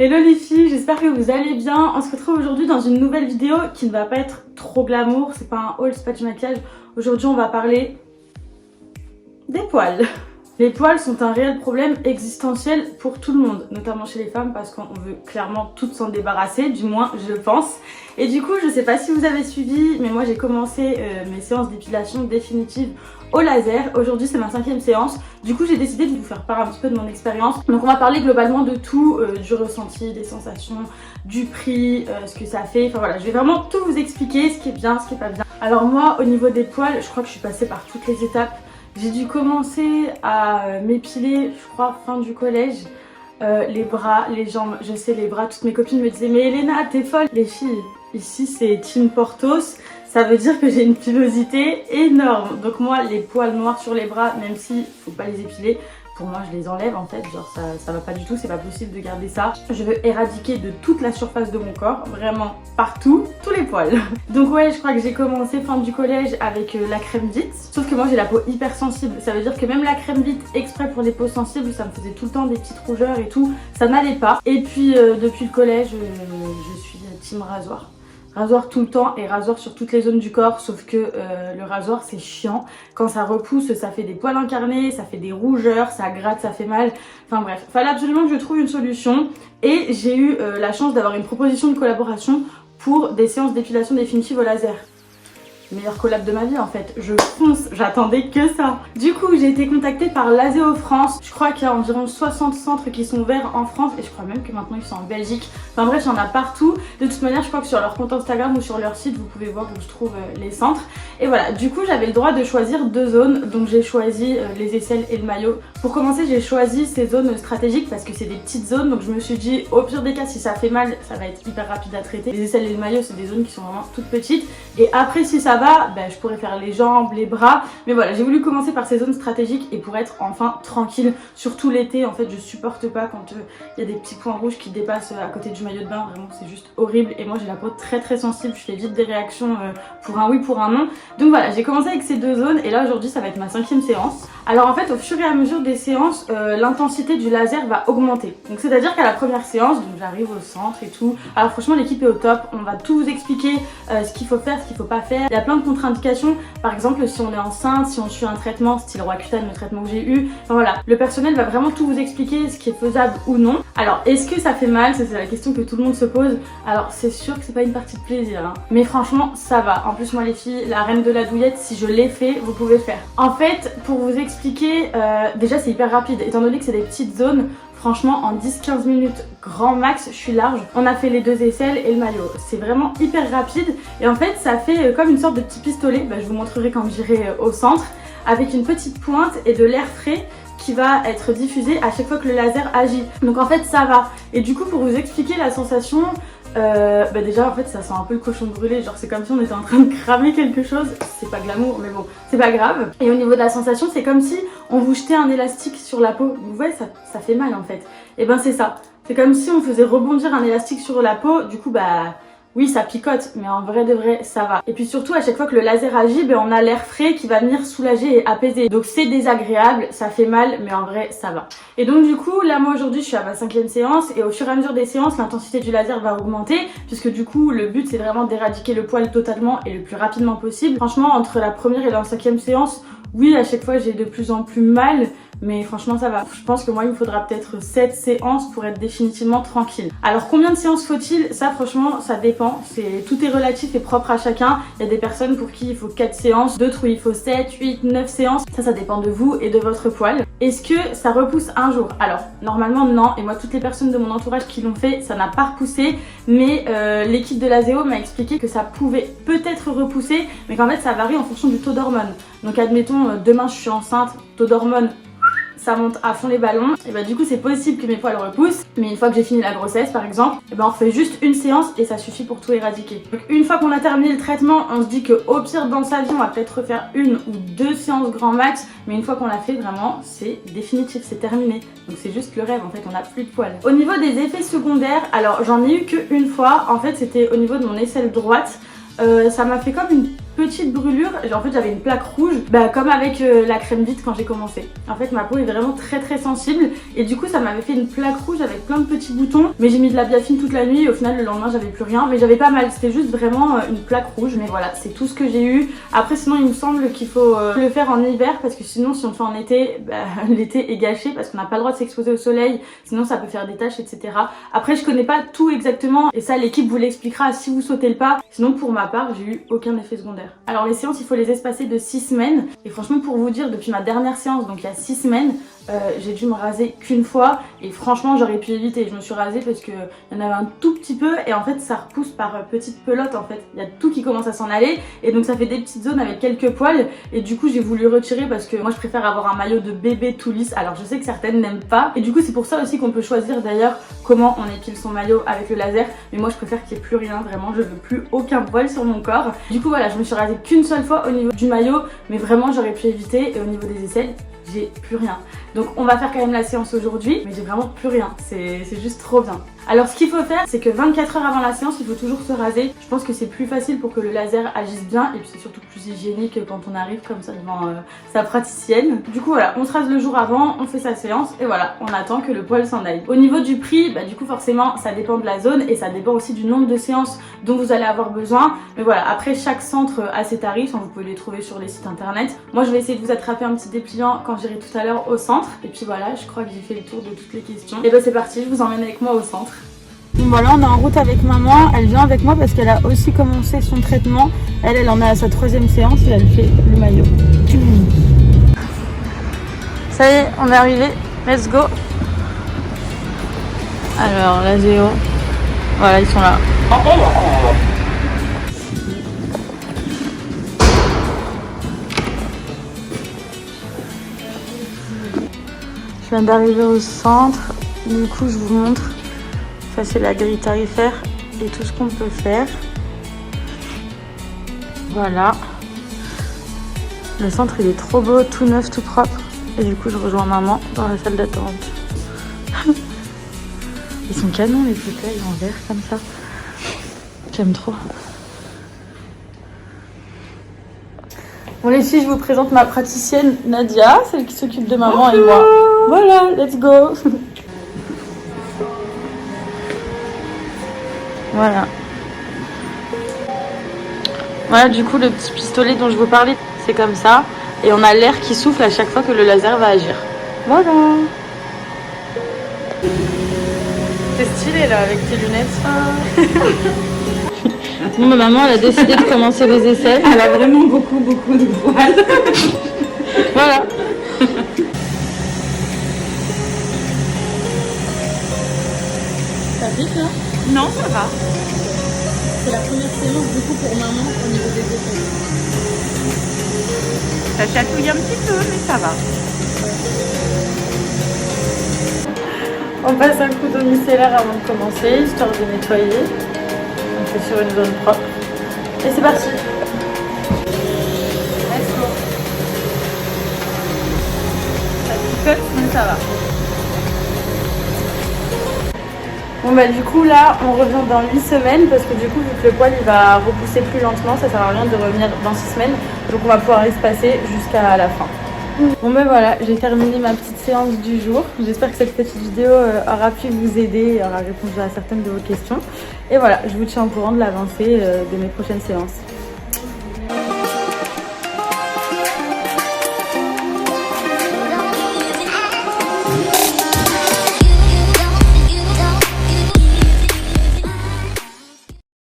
Hello les filles, j'espère que vous allez bien. On se retrouve aujourd'hui dans une nouvelle vidéo qui ne va pas être trop glamour, c'est pas un haul, c'est pas du maquillage. Aujourd'hui on va parler des poils. Les poils sont un réel problème existentiel pour tout le monde, notamment chez les femmes parce qu'on veut clairement toutes s'en débarrasser, du moins je pense. Et du coup je sais pas si vous avez suivi, mais moi j'ai commencé mes séances d'épilation définitives au laser. Aujourd'hui c'est ma 5e séance, du coup j'ai décidé de vous faire part un petit peu de mon expérience. Donc on va parler globalement de tout, du ressenti, des sensations, du prix, ce que ça fait, enfin voilà, je vais vraiment tout vous expliquer, ce qui est bien, ce qui est pas bien. Alors moi au niveau des poils, je crois que je suis passée par toutes les étapes. J'ai dû commencer à m'épiler, je crois, fin du collège. Les bras, les jambes, je sais les bras, toutes mes copines me disaient mais Elena t'es folle. Les filles, ici c'est Team Porthos, ça veut dire que j'ai une pilosité énorme. Donc moi les poils noirs sur les bras, même si faut pas les épiler, pour moi je les enlève en fait, genre ça va pas du tout, c'est pas possible de garder ça. Je veux éradiquer de toute la surface de mon corps, vraiment partout, tous les poils. Donc ouais, je crois que j'ai commencé fin du collège avec la crème Vite. Sauf que moi j'ai la peau hyper sensible, ça veut dire que même la crème Vite exprès pour les peaux sensibles, ça me faisait tout le temps des petites rougeurs et tout, ça n'allait pas. Et puis depuis le collège, je suis team rasoir. Rasoir tout le temps et rasoir sur toutes les zones du corps, sauf que le rasoir c'est chiant. Quand ça repousse, ça fait des poils incarnés, ça fait des rougeurs, ça gratte, ça fait mal. Enfin bref, fallait absolument que je trouve une solution. Et j'ai eu la chance d'avoir une proposition de collaboration pour des séances d'épilation définitive au laser. Meilleure collab de ma vie en fait, je fonce, j'attendais que ça. Du coup j'ai été contactée par Laséo France, je crois qu'il y a environ 60 centres qui sont ouverts en France et je crois même que maintenant ils sont en Belgique. Enfin bref, il y en a partout. De toute manière je crois que sur leur compte Instagram ou sur leur site vous pouvez voir où se trouvent les centres. Et voilà, du coup j'avais le droit de choisir 2 zones, donc j'ai choisi les aisselles et le maillot. Pour commencer j'ai choisi ces zones stratégiques parce que c'est des petites zones, donc je me suis dit au pire des cas si ça fait mal ça va être hyper rapide à traiter. Les aisselles et le maillot c'est des zones qui sont vraiment toutes petites et après si ça je pourrais faire les jambes, les bras, mais voilà j'ai voulu commencer par ces zones stratégiques et pour être enfin tranquille, surtout l'été en fait je supporte pas quand il y a des petits points rouges qui dépassent à côté du maillot de bain, vraiment c'est juste horrible et moi j'ai la peau très sensible, je fais vite des réactions pour un oui pour un non, donc voilà j'ai commencé avec ces 2 zones et là aujourd'hui ça va être ma 5e séance. Alors en fait au fur et à mesure des séances l'intensité du laser va augmenter, donc c'est à dire qu'à la première séance, donc j'arrive au centre et tout, alors franchement l'équipe est au top, on va tout vous expliquer ce qu'il faut faire, ce qu'il faut pas faire, il y a plein de contre-indications, par exemple si on est enceinte, si on suit un traitement style Roaccutane, le traitement que j'ai eu, enfin voilà, le personnel va vraiment tout vous expliquer ce qui est faisable ou non. Alors est-ce que ça fait mal? Ça c'est la question que tout le monde se pose. Alors c'est sûr que c'est pas une partie de plaisir hein. Mais franchement ça va, en plus moi les filles, la reine de la douillette, si je l'ai fait, vous pouvez le faire. En fait pour vous expliquer, déjà c'est hyper rapide, étant donné que c'est des petites zones. Franchement en 10-15 minutes grand max je suis large. On a fait les 2 aisselles et le maillot. C'est vraiment hyper rapide et en fait ça fait comme une sorte de petit pistolet. Je vous montrerai quand j'irai au centre. Avec une petite pointe et de l'air frais qui va être diffusé à chaque fois que le laser agit. Donc en fait ça va. Et du coup pour vous expliquer la sensation, déjà en fait ça sent un peu le cochon brûlé, genre c'est comme si on était en train de cramer quelque chose, c'est pas glamour mais bon c'est pas grave. Et au niveau de la sensation c'est comme si on vous jetait un élastique sur la peau, vous voyez ça fait mal en fait, et ben c'est ça, c'est comme si on faisait rebondir un élastique sur la peau, du coup oui ça picote mais en vrai de vrai ça va. Et puis surtout à chaque fois que le laser agit, on a l'air frais qui va venir soulager et apaiser. Donc c'est désagréable, ça fait mal mais en vrai ça va. Et donc du coup là moi aujourd'hui je suis à ma 5e séance et au fur et à mesure des séances l'intensité du laser va augmenter puisque du coup le but c'est vraiment d'éradiquer le poil totalement et le plus rapidement possible. Franchement entre la première et la 5e séance, oui à chaque fois j'ai de plus en plus mal mais franchement ça va. Je pense que moi il me faudra peut-être 7 séances pour être définitivement tranquille. Alors combien de séances faut-il? Ça franchement ça dépend, tout est relatif et propre à chacun. Il y a des personnes pour qui il faut 4 séances, d'autres où il faut 7, 8, 9 séances. Ça dépend de vous et de votre poil. Est-ce que ça repousse un jour? Alors normalement non, et moi toutes les personnes de mon entourage qui l'ont fait ça n'a pas repoussé, mais l'équipe de Laséo m'a expliqué que ça pouvait peut-être repousser mais qu'en fait ça varie en fonction du taux d'hormones. Donc admettons demain je suis enceinte, taux d'hormones ça monte à fond les ballons, et du coup c'est possible que mes poils repoussent, mais une fois que j'ai fini la grossesse par exemple, on refait juste une séance et ça suffit pour tout éradiquer. Donc une fois qu'on a terminé le traitement, on se dit que au pire dans sa vie on va peut-être refaire 1 ou 2 séances grand max, mais une fois qu'on l'a fait vraiment c'est définitif, c'est terminé. Donc c'est juste le rêve en fait, on n'a plus de poils. Au niveau des effets secondaires, alors j'en ai eu qu'une fois, en fait c'était au niveau de mon aisselle droite. Ça m'a fait comme une petite brûlure. En fait j'avais une plaque rouge, comme avec la crème vite quand j'ai commencé. En fait ma peau est vraiment très sensible et du coup ça m'avait fait une plaque rouge avec plein de petits boutons. Mais j'ai mis de la biafine toute la nuit et au final le lendemain j'avais plus rien. Mais j'avais pas mal, c'était juste vraiment une plaque rouge. Mais voilà, c'est tout ce que j'ai eu. Après sinon il me semble qu'il faut le faire en hiver parce que sinon si on le fait en été, l'été est gâché parce qu'on n'a pas le droit de s'exposer au soleil. Sinon ça peut faire des taches, etc. Après je connais pas tout exactement et ça l'équipe vous l'expliquera si vous sautez le pas. Sinon pour ma part j'ai eu aucun effet secondaire. Alors les séances il faut les espacer de 6 semaines et franchement pour vous dire depuis ma dernière séance donc il y a 6 semaines j'ai dû me raser qu'une fois et franchement j'aurais pu éviter. Je me suis rasée parce qu'il y en avait un tout petit peu et en fait ça repousse par petites pelotes en fait. Il y a tout qui commence à s'en aller et donc ça fait des petites zones avec quelques poils et du coup j'ai voulu retirer parce que moi je préfère avoir un maillot de bébé tout lisse. Alors je sais que certaines n'aiment pas et du coup c'est pour ça aussi qu'on peut choisir d'ailleurs comment on épile son maillot avec le laser, mais moi je préfère qu'il n'y ait plus rien, vraiment je veux plus aucun poil sur mon corps. Du coup voilà, je me suis rasée qu'une seule fois au niveau du maillot mais vraiment j'aurais pu éviter et au niveau des aisselles j'ai plus rien. Donc on va faire quand même la séance aujourd'hui, mais j'ai vraiment plus rien, c'est juste trop bien. Alors ce qu'il faut faire, c'est que 24 heures avant la séance, il faut toujours se raser. Je pense que c'est plus facile pour que le laser agisse bien et puis c'est surtout plus hygiénique quand on arrive comme ça devant sa praticienne. Du coup voilà, on se rase le jour avant, on fait sa séance et voilà, on attend que le poil s'en aille. Au niveau du prix, du coup forcément ça dépend de la zone et ça dépend aussi du nombre de séances dont vous allez avoir besoin. Mais voilà, après chaque centre a ses tarifs, vous pouvez les trouver sur les sites internet. Moi je vais essayer de vous attraper un petit dépliant quand j'irai tout à l'heure au centre. Et puis voilà, je crois que j'ai fait le tour de toutes les questions. Et c'est parti, je vous emmène avec moi au centre. Bon voilà, on est en route avec maman, elle vient avec moi parce qu'elle a aussi commencé son traitement. Elle en est à sa 3e séance et elle fait le maillot. Ça y est, on est arrivé, let's go. Alors la Géo, voilà ils sont là. Je viens d'arriver au centre, du coup je vous montre. Ça c'est la grille tarifaire et tout ce qu'on peut faire. Voilà. Le centre il est trop beau, tout neuf, tout propre. Et du coup je rejoins maman dans la salle d'attente. Ils sont canons les fauteuils en verre comme ça. J'aime trop. Bon les filles, je vous présente ma praticienne Nadia, celle qui s'occupe de maman et moi. Voilà, let's go. Voilà. Voilà du coup le petit pistolet dont je vous parlais, c'est comme ça. Et on a l'air qui souffle à chaque fois que le laser va agir. Voilà. C'est stylé là avec tes lunettes. Bon, ma maman elle a décidé de commencer les essais. Elle a vraiment beaucoup de poils. Voilà. Ça pique là? Non, ça va. C'est la première séance du coup pour maman au niveau des essais. Ça chatouille un petit peu, mais ça va. On passe un coup d'eau micellaire avant de commencer, histoire de nettoyer. On fait sur une zone propre. Et c'est parti. Let's go. Ça picote, mais ça va. Bon du coup là on revient dans 8 semaines parce que du coup vu que le poil il va repousser plus lentement, ça sert à rien de revenir dans 6 semaines. Donc on va pouvoir espacer jusqu'à la fin. Bon voilà, j'ai terminé ma petite séance du jour. J'espère que cette petite vidéo aura pu vous aider et aura répondu à certaines de vos questions. Et voilà, je vous tiens au courant de l'avancée de mes prochaines séances.